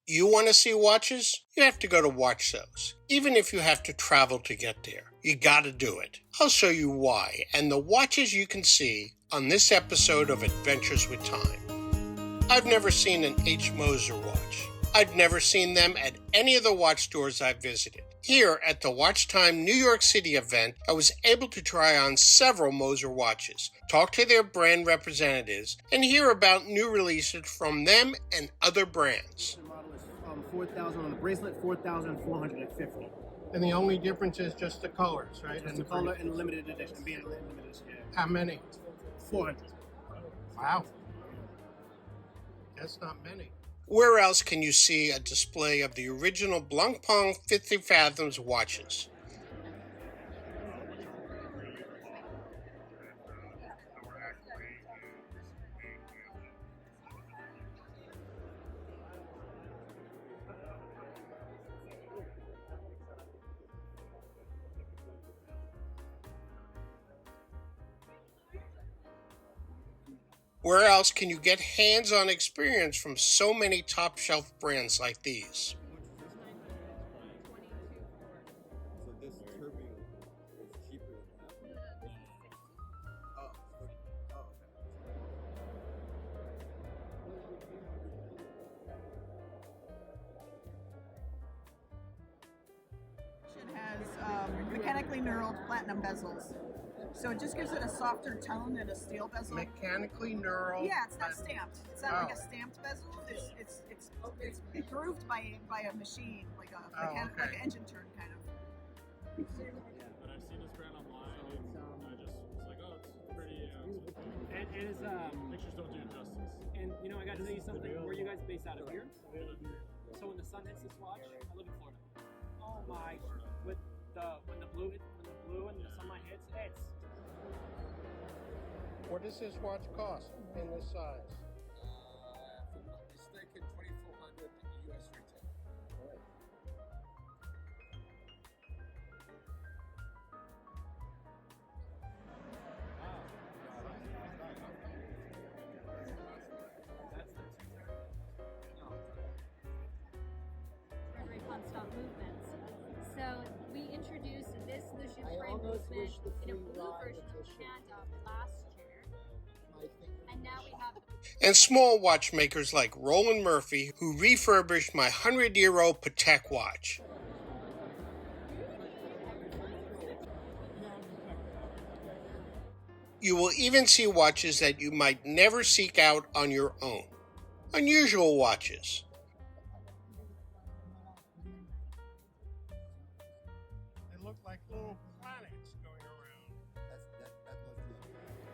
You want to see watches? You have to go to WatchTools. Even if you have to travel to get there, you gotta do it. I'll show you why and the watches you can see on this episode of Adventures with Time. I've never seen an H. Moser watch. I've never seen them at any of the watch stores I've visited. Here at the Watch Time New York City event, I was able to try on several Moser watches, talk to their brand representatives, and hear about new releases from them and other brands. 4,000 on the bracelet, 4,450. And the only difference is just the colors, right? And the color and limited edition, being limited edition. Yeah. How many? 400. Wow. That's not many. Where else can you see a display of the original Blancpain 50 Fathoms watches? Where else can you get hands-on experience from so many top-shelf brands like these? So this turbine is cheaper than that? It has mechanically knurled platinum bezels. So it just gives it a softer tone than a steel bezel. Mechanically knurled? Yeah, it's not stamped. It's not like a stamped bezel. It's grooved by a machine, like like an engine turn kind of. But I've seen this brand online, and I just was like, oh, it's pretty. It is. Pictures don't do it justice. And you know, I got to tell you something. Where are you guys based out of here? So when the sun hits this watch, I live in Florida. Oh my! When the blue and the sunlight hits, it's. What does this watch cost in this size? If I'm not mistaken, $2,400 US retail. Very constant movements. So we introduced this Lucian frame movement in a blue version of Panda last year, and now we have. And small watchmakers like Roland Murphy, who refurbished my 100-year-old Patek watch. You will even see watches that you might never seek out on your own. Unusual watches. They look like little planets going around.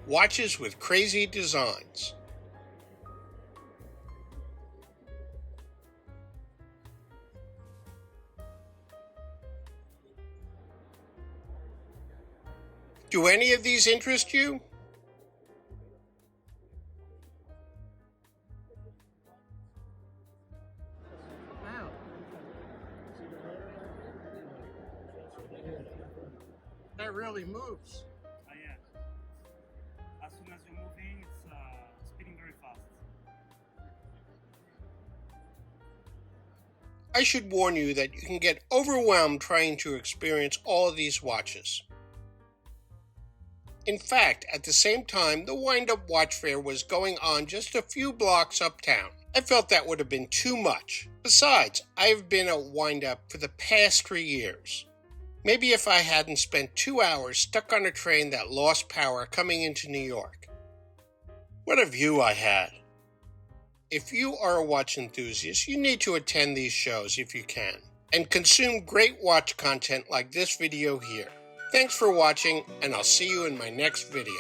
Watches with crazy designs. Do any of these interest you? Wow. That really moves. Yeah. As soon as you're moving, it's spinning very fast. I should warn you that you can get overwhelmed trying to experience all of these watches. In fact, at the same time, the wind-up watch fair was going on just a few blocks uptown. I felt that would have been too much. Besides, I've been at wind-up for the past 3 years. Maybe if I hadn't spent 2 hours stuck on a train that lost power coming into New York. What a view I had. If you are a watch enthusiast, you need to attend these shows if you can, and consume great watch content like this video here. Thanks for watching, and I'll see you in my next video.